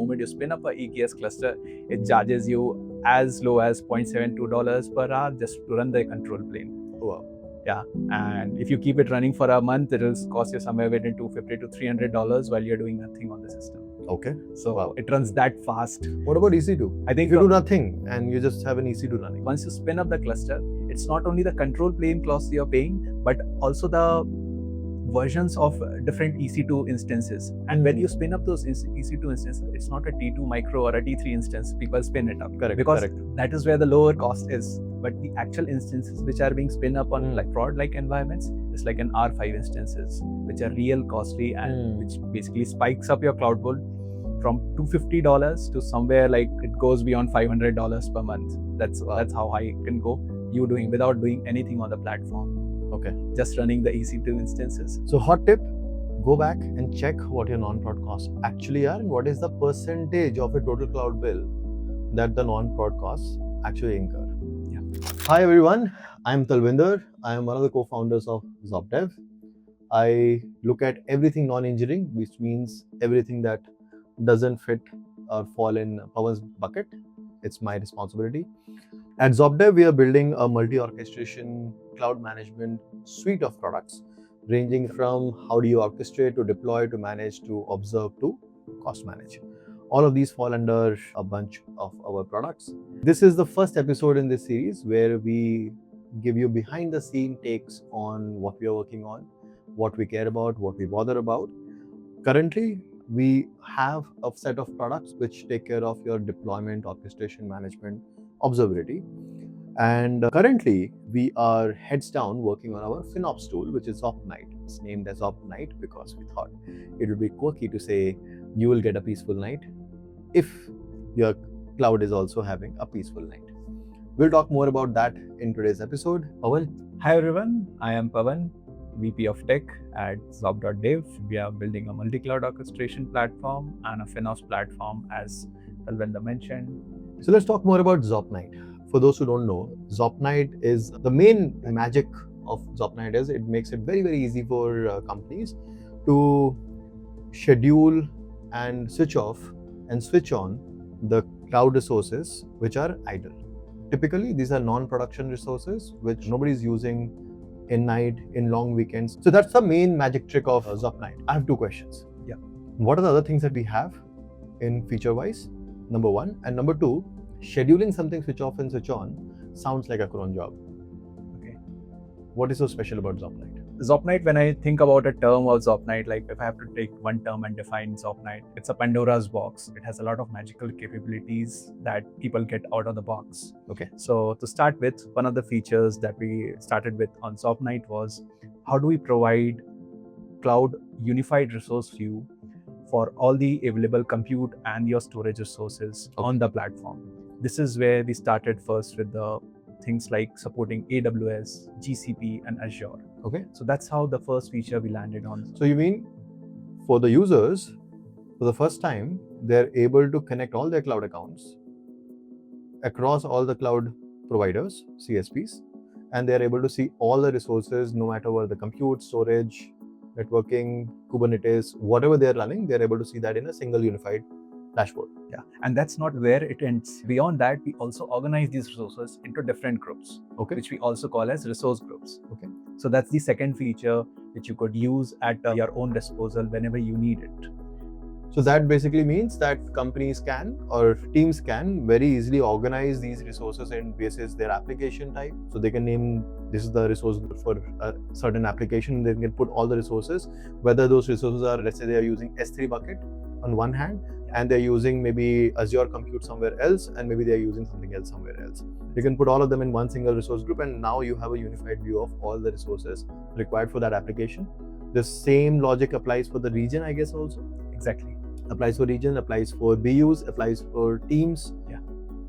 moment you spin up a EKS cluster, it charges you as low as $0.72 per hour just to run the control plane. Wow. Yeah, and if you keep it running for a month, it will cost you somewhere between $250 to $300 while you're doing nothing on the system. Okay. So wow. It runs that fast. What about EC2? I think if you do nothing and you just have an EC2 running. Once you spin up the cluster, it's not only the control plane cost you're paying, but also the versions of different EC2 instances. And when you spin up those EC2 instances, it's not a T2 micro or a T3 instance. People spin it up. Correct. Because correct. that is where the lower cost is. But the actual instances which are being spin up on like prod-like environments is like an R5 instances, which are real costly and which basically spikes up your cloud bill from $250 to somewhere like it goes beyond $500 per month. That's how high it can go. You doing without doing anything on the platform. Okay. Just running the EC2 instances. So hot tip, go back and check what your non-prod costs actually are and what is the percentage of a total cloud bill that the non-prod costs actually incur. Yeah. Hi everyone, I'm Talvinder. I am one of the co-founders of ZopDev. I look at everything non-engineering, which means everything that doesn't fit or fall in Pawan's bucket. It's my responsibility. At ZopDev, we are building a multi-orchestration cloud management suite of products, ranging from how do you orchestrate to deploy to manage to observe to cost manage. All of these fall under a bunch of our products. This is the first episode in this series where we give you behind the scene takes on what we are working on, what we care about, what we bother about. Currently, we have a set of products which take care of your deployment, orchestration, management, observability. And currently, we are heads down working on our FinOps tool, which is ZopNight. It's named as ZopNight because we thought it would be quirky to say you will get a peaceful night if your cloud is also having a peaceful night. We'll talk more about that in today's episode. Pawan. Hi everyone, I am Pawan, VP of Tech at ZopDev. We are building a multi-cloud orchestration platform and a FinOps platform, as Talvinder mentioned. So let's talk more about ZopNight. For those who don't know, ZopNight is the main magic of ZopNight is it makes it very, very easy for companies to schedule and switch off and switch on the cloud resources which are idle. Typically, these are non-production resources which nobody's using in night, in long weekends. So that's the main magic trick of ZopNight. I have two questions. Yeah. What are the other things that we have in feature-wise? Number one. And number two, scheduling something switch off and switch on sounds like a cron job. Okay. What is so special about ZopNight? ZopNight, when I think about a term of ZopNight, like if I have to take one term and define ZopNight, it's a Pandora's box. It has a lot of magical capabilities that people get out of the box. Okay. So to start with, one of the features that we started with on ZopNight was how do we provide cloud unified resource view for all the available compute and your storage resources on the platform. This is where we started first with the things like supporting AWS, GCP, and Azure. Okay. So that's how the first feature we landed on. So you mean for the users, for the first time, they're able to connect all their cloud accounts across all the cloud providers, CSPs, and they're able to see all the resources, no matter what the compute, storage, networking, Kubernetes, whatever they're running, they're able to see that in a single unified dashboard. Yeah, and that's not where it ends. Beyond that, we also organize these resources into different groups, which we also call as resource groups. Okay. So that's the second feature which you could use at your own disposal whenever you need it. So that basically means that companies can or teams can very easily organize these resources and basis their application type. So they can name this is the resource for a certain application. They can put all the resources, whether those resources are, let's say they are using S3 bucket on one hand, and they're using maybe Azure compute somewhere else, and maybe they're using something else somewhere else. You can put all of them in one single resource group, and now you have a unified view of all the resources required for that application. The same logic applies for the region, I guess, also. Exactly. Applies for region, applies for BUs, applies for teams. Yeah.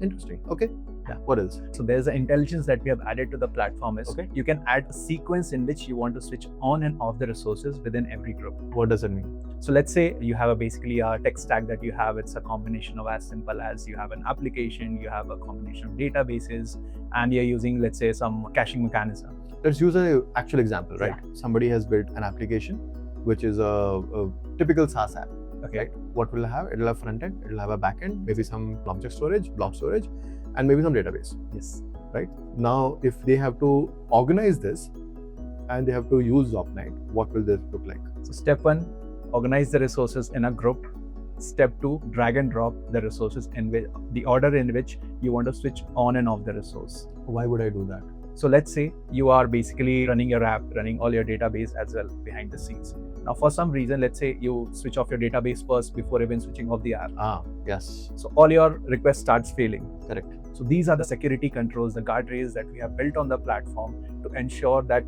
Interesting. Okay. Yeah. What else? So there's an intelligence that we have added to the platform is you can add a sequence in which you want to switch on and off the resources within every group. What does it mean? So let's say you have basically a tech stack that you have. It's a combination of as simple as you have an application, you have a combination of databases, and you're using, let's say, some caching mechanism. Let's use an actual example, right? Yeah. Somebody has built an application, which is a typical SaaS app. Okay. Right? What will it have? It will have front end, it will have a back end, maybe some object storage, blob storage, and maybe some database. Yes. Right? Now, if they have to organize this and they have to use ZopNight, what will this look like? So step 1, organize the resources in a group. Step 2, drag and drop the resources in the order in which you want to switch on and off the resource. Why would I do that? So let's say you are basically running your app, running all your database as well behind the scenes. Now, for some reason, let's say you switch off your database first before even switching off the app. Yes. So all your requests starts failing. Correct. So these are the security controls, the guardrails that we have built on the platform to ensure that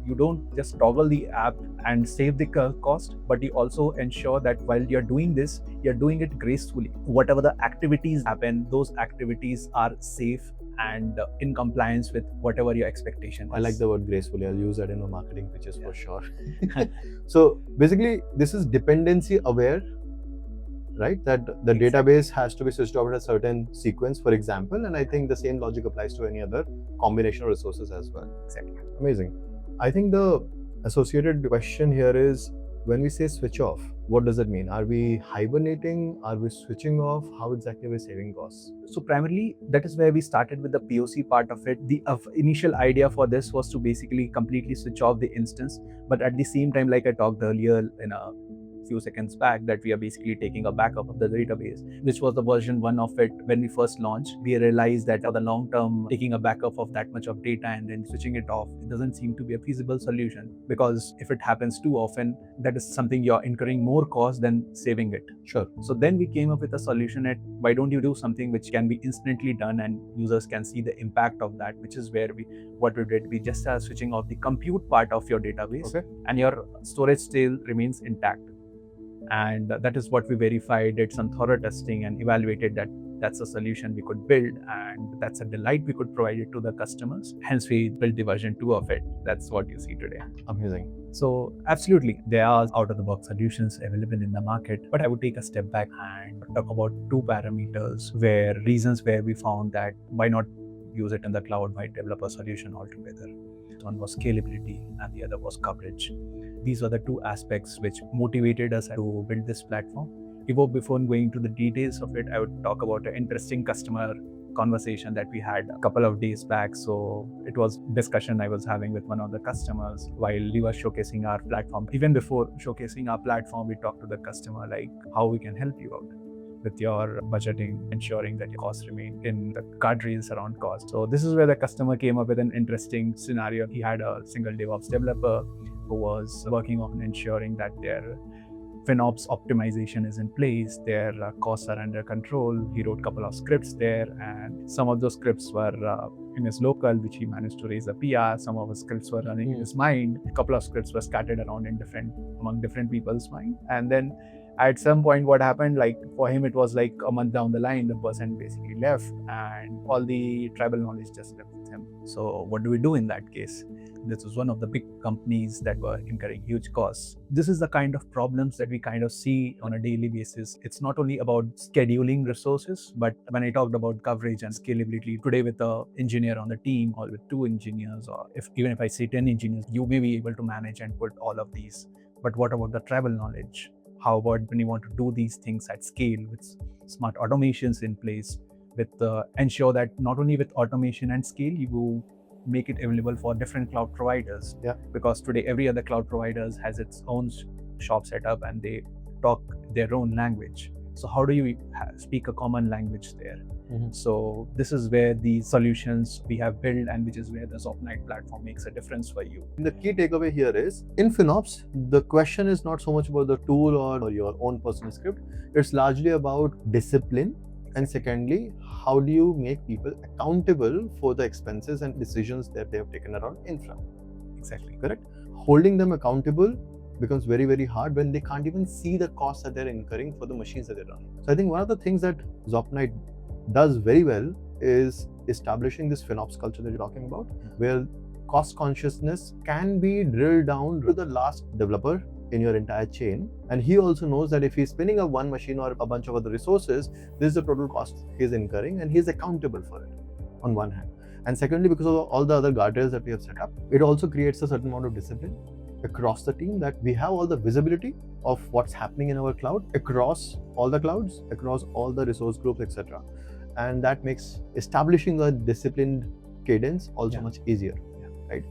you don't just toggle the app and save the cost, but you also ensure that while you're doing this, you're doing it gracefully. Whatever the activities happen, those activities are safe and in compliance with whatever your expectation is. I like the word gracefully. I'll use that in my marketing pitches for sure. So basically, this is dependency aware, right? That the database has to be switched over in a certain sequence, for example, and I think the same logic applies to any other combination of resources as well. Exactly. Amazing. I think the associated question here is, when we say switch off, what does it mean? Are we hibernating? Are we switching off? How exactly are we saving costs? So primarily, that is where we started with the POC part of it. The initial idea for this was to basically completely switch off the instance, but at the same time, like I talked earlier in a few seconds back, that we are basically taking a backup of the database, which was the version 1 of it. When we first launched, we realized that for the long term, taking a backup of that much of data and then switching it off, it doesn't seem to be a feasible solution, because if it happens too often, that is something you're incurring more cost than saving it. Sure. So then we came up with a solution at, why don't you do something which can be instantly done and users can see the impact of that, which is where what we did, we just started switching off the compute part of your database, okay, and your storage still remains intact. And that is what we verified, did some thorough testing and evaluated that that's a solution we could build, and that's a delight we could provide it to the customers. Hence, we built the version 2 of it. That's what you see today. Amazing. So absolutely, there are out-of-the-box solutions available in the market, but I would take a step back and talk about 2 parameters, reasons where we found that why not use it in the cloud, why develop a solution altogether. One was scalability and the other was coverage. These are the 2 aspects which motivated us to build this platform. Before going to the details of it, I would talk about an interesting customer conversation that we had a couple of days back. So it was discussion I was having with one of the customers while we were showcasing our platform. Even before showcasing our platform, we talked to the customer like how we can help you out with your budgeting, ensuring that your costs remain in the guardrails around cost. So this is where the customer came up with an interesting scenario. He had a single DevOps developer who was working on ensuring that their FinOps optimization is in place, their costs are under control. He wrote a couple of scripts there, and some of those scripts were in his local, which he managed to raise a PR. Some of his scripts were running in his mind. A couple of scripts were scattered around among different people's mind. And then at some point, what happened, like for him, it was like a month down the line, the person basically left and all the tribal knowledge just left with him. So what do we do in that case? This was one of the big companies that were incurring huge costs. This is the kind of problems that we kind of see on a daily basis. It's not only about scheduling resources, but when I talked about coverage and scalability today with an engineer on the team or with 2 engineers, or even if I say 10 engineers, you may be able to manage and put all of these. But what about the tribal knowledge? How about when you want to do these things at scale with smart automations in place, with ensure that not only with automation and scale, you make it available for different cloud providers. Yeah. Because today every other cloud providers has its own shop set up and they talk their own language. So how do you speak a common language there? So this is where the solutions we have built, and which is where the ZopNight platform makes a difference for you. The key takeaway here is, in FinOps, the question is not so much about the tool or your own personal script. It's largely about discipline. And secondly, how do you make people accountable for the expenses and decisions that they have taken around infra? Exactly. Correct? Holding them accountable becomes very, very hard when they can't even see the costs that they're incurring for the machines that they're running. So I think one of the things that ZopNight does very well is establishing this FinOps culture that you're talking about, where cost consciousness can be drilled down to the last developer in your entire chain. And he also knows that if he's spinning up one machine or a bunch of other resources, this is the total cost he's incurring and he's accountable for it on one hand. And secondly, because of all the other guardrails that we have set up, it also creates a certain amount of discipline across the team, that we have all the visibility of what's happening in our cloud across all the clouds, across all the resource groups, etc. And that makes establishing a disciplined cadence also much easier. Right?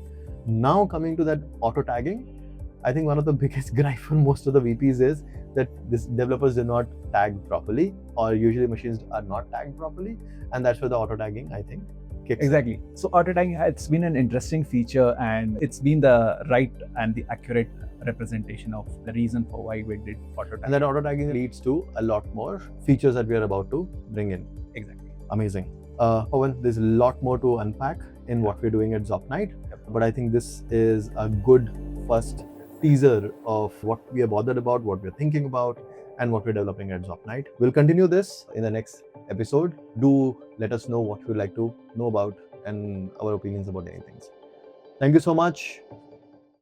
Now coming to that auto tagging, I think one of the biggest gripe for most of the VPs is that these developers do not tag properly, or usually machines are not tagged properly, and that's where the auto tagging, I think, kicks Exactly. So auto tagging, it's been an interesting feature, and it's been the right and the accurate representation of the reason for why we did auto tagging. And that auto tagging leads to a lot more features that we are about to bring in. Exactly. Amazing. Pawan, there's a lot more to unpack in what we're doing at ZopNight, but I think this is a good first teaser of what we are bothered about, what we're thinking about, and what we're developing at ZopNight. We'll continue this in the next episode. Do let us know what you'd like to know about and our opinions about anything. Thank you so much.